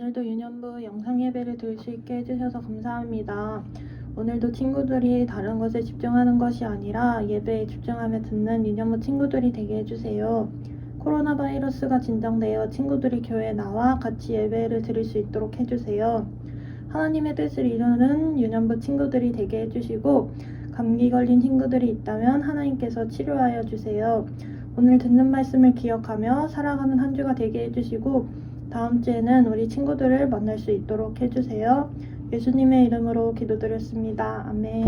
오늘도 유년부 영상 예배를 들을 수 있게 해주셔서 감사합니다. 오늘도 친구들이 다른 것에 집중하는 것이 아니라 예배에 집중하며 듣는 유년부 친구들이 되게 해주세요. 코로나 바이러스가 진정되어 친구들이 교회에 나와 같이 예배를 드릴 수 있도록 해주세요. 하나님의 뜻을 이루는 유년부 친구들이 되게 해주시고 감기 걸린 친구들이 있다면 하나님께서 치료하여 주세요. 오늘 듣는 말씀을 기억하며 살아가는 한 주가 되게 해주시고 다음 주에는 우리 친구들을 만날 수 있도록 해주세요. 예수님의 이름으로 기도드렸습니다. 아멘.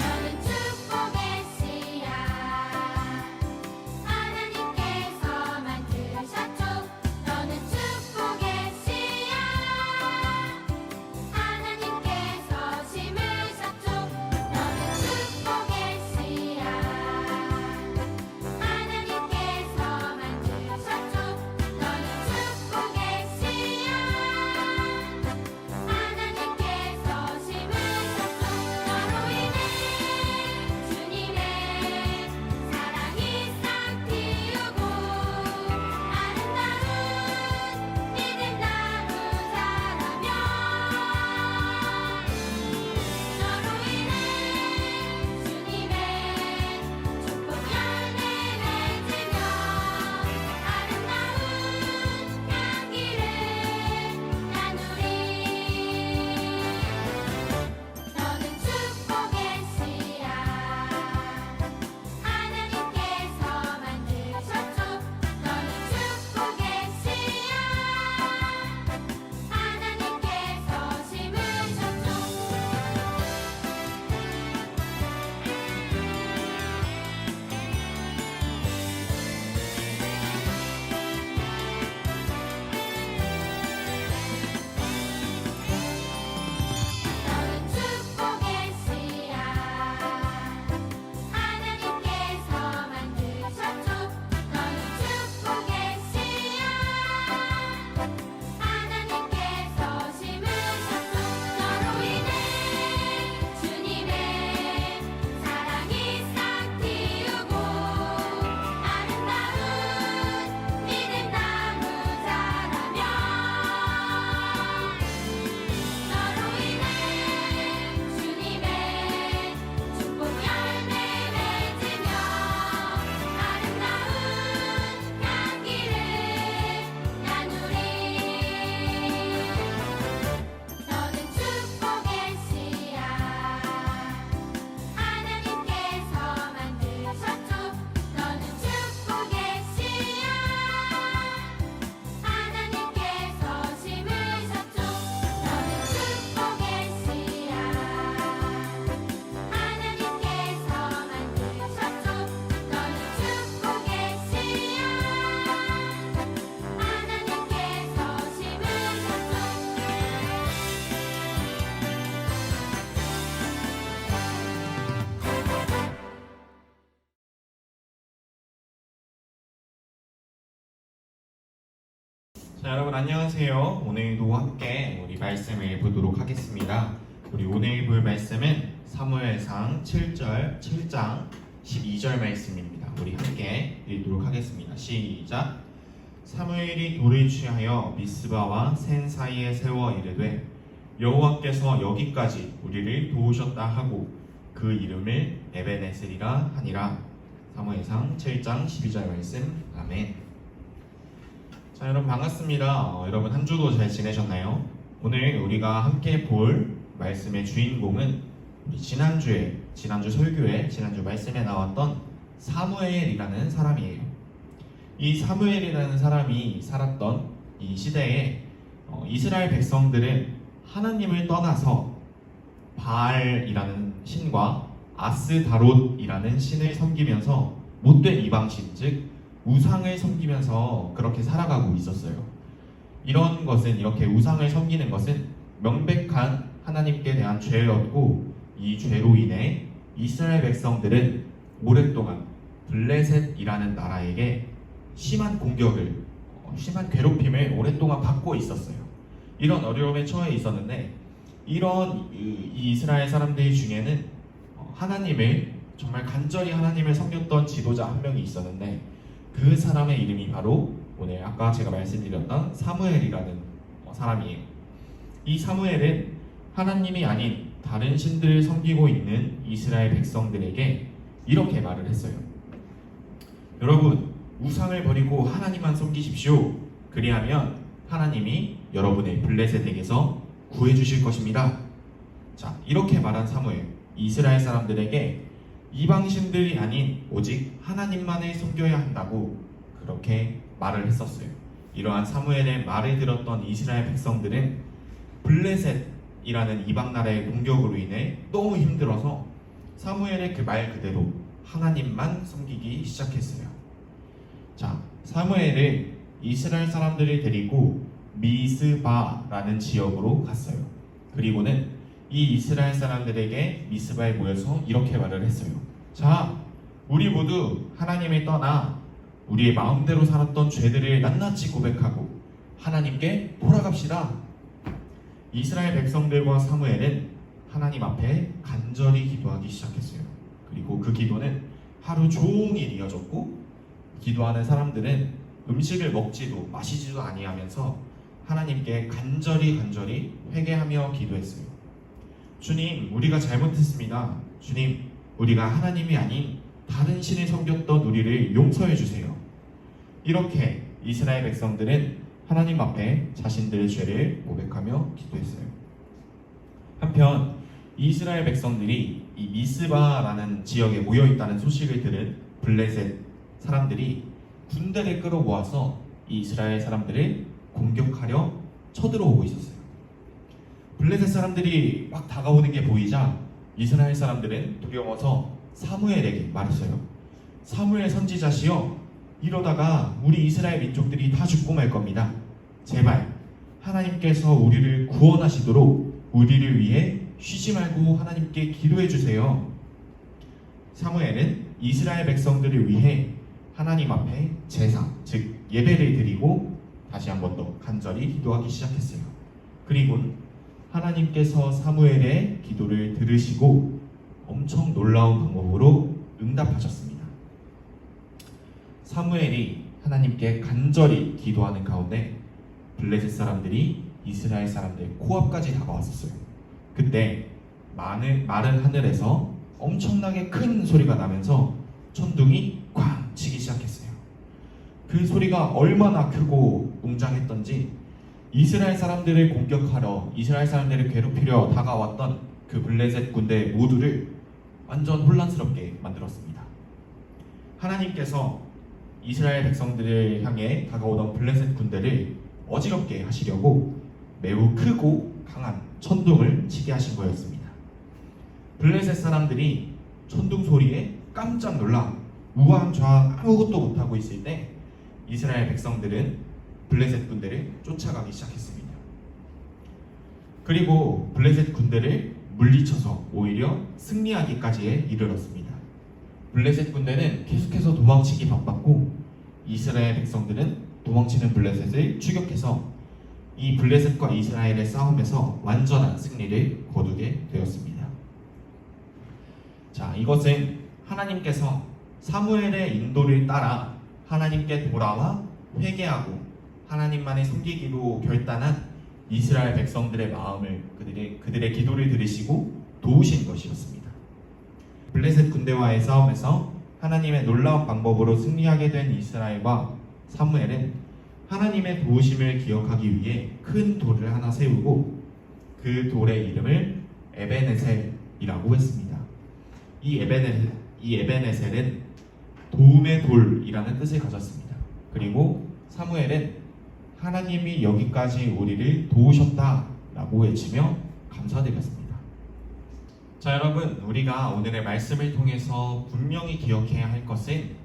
너는 축복의 씨앗 하나님께서 만드셨죠. 너는 축복의 씨앗 하나님께서 심으셨죠. 너는 축복의 씨앗 하나님께서 만드셨죠. 너는 축복의 씨앗 하나님께서 심으셨죠. 너로 인해 주님의 사랑이 싹 틔우고 아름다운 믿음 나무 자라며 너로 인해 주님의 축복 열매 맺으며 아름다운 향기를 나누리. 너는 축복의 씨앗 하나님께서 만드셨죠. 너는 축복의 씨앗 하나님께서 심으셨죠. 너는 축복의 씨앗 하나님께서 만드셨죠. 너는 축복의 씨앗 하나님께서 심으셨죠. 너로 인해 주님의 사랑이 싹 틔우고 아름다운 믿음 나무 자라며 너로 인해 주님의 축복 열매 맺으며 아름다운 향기를 나누리. 너는 축복의 씨앗 하나님께서 만드셨죠. 너는 축복의 씨앗 하나님께서 심으셨죠. 너는 축복의 씨앗 하나님께서 만드셨죠. 너는 축복의 씨앗 하나님께서 심으셨죠. 자, 여러분 안녕하세요. 오늘도 함께 우리 말씀을 보도록 하겠습니다. 우리 오늘 볼 말씀은 사무엘상 7장 12절 말씀입니다. 우리 함께 읽도록 하겠습니다. 시작. 사무엘이 돌을 취하여 미스바와 센 사이에 세워 이르되 여호와께서 여기까지 우리를 도우셨다 하고 그 이름을 에베네셀이라 하니라. 사무엘상 7장 12절 말씀. 아멘. 자, 여러분 반갑습니다. 여러분 한 주도 잘 지내셨나요? 오늘 우리가 함께 볼 말씀의 주인공은 우리 지난주 설교에 지난주 말씀에 나왔던 사무엘이라는 사람이에요. 이 사무엘이라는 사람이 살았던 이 시대에 이스라엘 백성들은 하나님을 떠나서 바알이라는 신과 아스다롯이라는 신을 섬기면서 못된 이방신, 즉 우상을 섬기면서 그렇게 살아가고 있었어요. 이렇게 우상을 섬기는 것은 명백한 하나님께 대한 죄였고, 이 죄로 인해 이스라엘 백성들은 오랫동안 블레셋이라는 나라에게 심한 공격을 심한 괴롭힘을 오랫동안 받고 있었어요. 이런 어려움에 처해 있었는데 이런 이 이스라엘 사람들 중에는 하나님을 정말 간절히 하나님을 섬겼던 지도자 한 명이 있었는데 그 사람의 이름이 바로 오늘 아까 제가 말씀드렸던 사무엘이라는 사람이에요. 이 사무엘은 하나님이 아닌 다른 신들을 섬기고 있는 이스라엘 백성들에게 이렇게 말을 했어요. 여러분, 우상을 버리고 하나님만 섬기십시오. 그리하면 하나님이 여러분의 블레셋에게서 구해주실 것입니다. 자, 이렇게 말한 사무엘, 이스라엘 사람들에게 이방신들이 아닌 오직 하나님만을 섬겨야 한다고 그렇게 말을 했었어요. 이러한 사무엘의 말을 들었던 이스라엘 백성들은 블레셋이라는 이방 나라의 공격으로 인해 너무 힘들어서 사무엘의 그 말 그대로 하나님만 섬기기 시작했어요. 자, 사무엘은 이스라엘 사람들을 데리고 미스바라는 지역으로 갔어요. 그리고는 이 이스라엘 사람들에게 미스바에 모여서 이렇게 말을 했어요. 자, 우리 모두 하나님을 떠나 우리의 마음대로 살았던 죄들을 낱낱이 고백하고 하나님께 돌아갑시다. 이스라엘 백성들과 사무엘은 하나님 앞에 간절히 기도하기 시작했어요. 그리고 그 기도는 하루 종일 이어졌고 기도하는 사람들은 음식을 먹지도 마시지도 아니하면서 하나님께 간절히 회개하며 기도했어요. 주님, 우리가 잘못했습니다. 주님, 우리가 하나님이 아닌 다른 신을 섬겼던 우리를 용서해 주세요. 이렇게 이스라엘 백성들은 하나님 앞에 자신들의 죄를 고백하며 기도했어요. 한편 이스라엘 백성들이 이 미스바라는 지역에 모여 있다는 소식을 들은 블레셋 사람들이 군대를 끌어모아서 이 이스라엘 사람들을 공격하려 쳐들어오고 있었어요. 블레셋 사람들이 막 다가오는 게 보이자 이스라엘 사람들은 두려워서 사무엘에게 말했어요. 사무엘 선지자시여, 이러다가 우리 이스라엘 민족들이 다 죽고 말 겁니다. 제발 하나님께서 우리를 구원하시도록 우리를 위해 쉬지 말고 하나님께 기도해 주세요. 사무엘은 이스라엘 백성들을 위해 하나님 앞에 제사, 즉 예배를 드리고 다시 한 번 더 간절히 기도하기 시작했어요. 그리고 하나님께서 사무엘의 기도를 들으시고 엄청 놀라운 방법으로 응답하셨습니다. 사무엘이 하나님께 간절히 기도하는 가운데 블레셋 사람들이 이스라엘 사람들 코앞까지 다가왔었어요. 그때 마른 하늘에서 엄청나게 큰 소리가 나면서 천둥이 꽝 치기 시작했어요. 그 소리가 얼마나 크고 웅장했던지 이스라엘 사람들을 공격하러, 이스라엘 사람들을 괴롭히려 다가왔던 그 블레셋 군대 모두를 완전 혼란스럽게 만들었습니다. 하나님께서 이스라엘 백성들을 향해 다가오던 블레셋 군대를 어지럽게 하시려고 매우 크고 강한 천둥을 치게 하신 거였습니다. 블레셋 사람들이 천둥 소리에 깜짝 놀라 우왕좌왕 아무것도 못하고 있을 때 이스라엘 백성들은 블레셋 군대를 쫓아가기 시작했습니다. 그리고 블레셋 군대를 물리쳐서 오히려 승리하기까지에 이르렀습니다. 블레셋 군대는 계속해서 도망치기 바빴고 이스라엘 백성들은 도망치는 블레셋을 추격해서 이 블레셋과 이스라엘의 싸움에서 완전한 승리를 거두게 되었습니다. 자, 이것은 하나님께서 사무엘의 인도를 따라 하나님께 돌아와 회개하고 하나님만을 섬기기로 결단한 이스라엘 백성들의 마음을 그들의 기도를 들으시고 도우신 것이었습니다. 블레셋 군대와의 싸움에서 하나님의 놀라운 방법으로 승리하게 된 이스라엘과 사무엘은 하나님의 도우심을 기억하기 위해 큰 돌을 하나 세우고 그 돌의 이름을 에벤에셀이라고 했습니다. 이 에벤에셀은 도움의 돌이라는 뜻을 가졌습니다. 그리고 사무엘은 하나님이 여기까지 우리를 도우셨다라고 외치며 감사드렸습니다. 자, 여러분, 우리가 오늘의 말씀을 통해서 분명히 기억해야 할 것은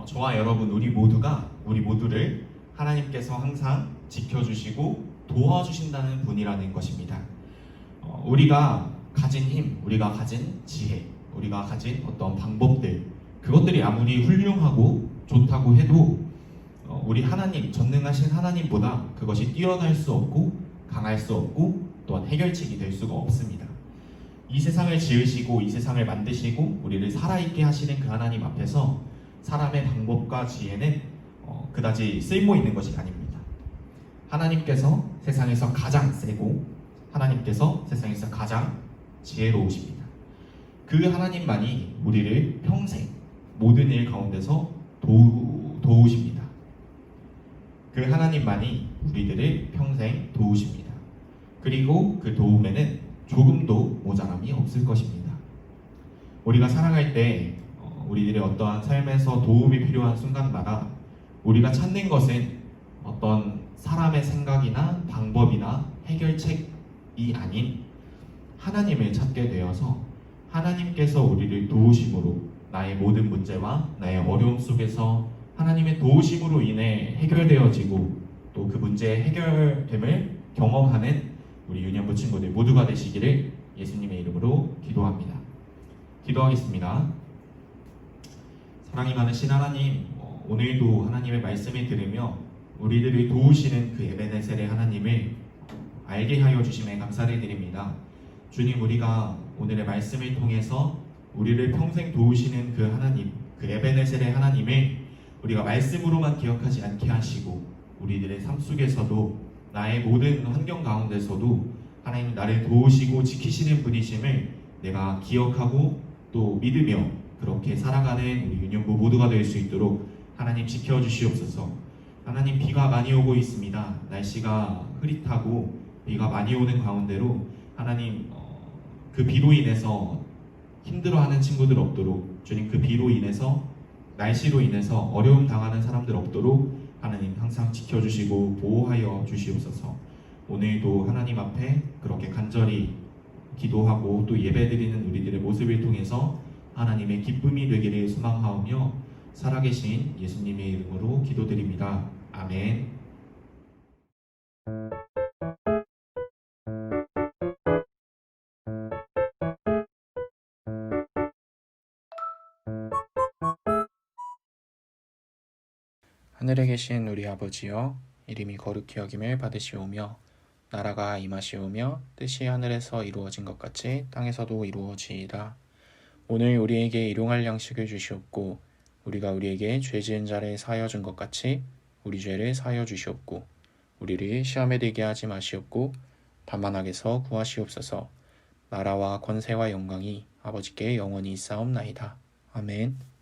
저와 여러분 우리 모두를 하나님께서 항상 지켜주시고 도와주신다는 분이라는 것입니다. 우리가 가진 힘, 우리가 가진 지혜, 우리가 가진 어떤 방법들, 그것들이 아무리 훌륭하고 좋다고 해도 우리 하나님, 전능하신 하나님보다 그것이 뛰어날 수 없고 강할 수 없고 또한 해결책이 될 수가 없습니다. 이 세상을 지으시고 이 세상을 만드시고 우리를 살아있게 하시는 그 하나님 앞에서 사람의 방법과 지혜는 그다지 쓸모 있는 것이 아닙니다. 하나님께서 세상에서 가장 세고 하나님께서 세상에서 가장 지혜로우십니다. 그 하나님만이 우리를 평생 모든 일 가운데서 도우십니다. 그 하나님만이 우리들을 평생 도우십니다. 그리고 그 도움에는 조금도 모자람이 없을 것입니다. 우리가 살아갈 때 우리들의 어떠한 삶에서 도움이 필요한 순간마다 우리가 찾는 것은 어떤 사람의 생각이나 방법이나 해결책이 아닌 하나님을 찾게 되어서 하나님께서 우리를 도우심으로 나의 모든 문제와 나의 어려움 속에서 하나님의 도우심으로 인해 해결되어지고 또 그 문제의 해결됨을 경험하는 우리 유년부 친구들 모두가 되시기를 예수님의 이름으로 기도합니다. 기도하겠습니다. 사랑이 많으신 하나님, 오늘도 하나님의 말씀을 들으며 우리들을 도우시는 그 에베네셀의 하나님을 알게 하여 주심에 감사를 드립니다. 주님, 우리가 오늘의 말씀을 통해서 우리를 평생 도우시는 그 하나님, 그 에베네셀의 하나님을 우리가 말씀으로만 기억하지 않게 하시고 우리들의 삶 속에서도 나의 모든 환경 가운데서도 하나님 나를 도우시고 지키시는 분이심을 내가 기억하고 또 믿으며 그렇게 살아가는 우리 유년부 모두가 될 수 있도록 하나님 지켜주시옵소서. 하나님, 비가 많이 오고 있습니다. 날씨가 흐릿하고 비가 많이 오는 가운데로 하나님 그 비로 인해서 힘들어하는 친구들 없도록 주님, 그 비로 인해서 날씨로 인해서 어려움 당하는 사람들 없도록 하나님 항상 지켜주시고 보호하여 주시옵소서. 오늘도 하나님 앞에 그렇게 간절히 기도하고 또 예배드리는 우리들의 모습을 통해서 하나님의 기쁨이 되기를 소망하오며 살아계신 예수님의 이름으로 기도드립니다. 아멘. 하늘에 계신 우리 아버지여, 이름이 거룩히 여김을 받으시오며 나라가 임하시오며 뜻이 하늘에서 이루어진 것 같이 땅에서도 이루어지이다. 오늘 우리에게 일용할 양식을 주시옵고 우리가 우리에게 죄 지은 자를 사하여 준 것 같이 우리 죄를 사하여 주시옵고 우리를 시험에 들게 하지 마시옵고 다만 악에서 구하시옵소서. 나라와 권세와 영광이 아버지께 영원히 있사옵나이다. 아멘.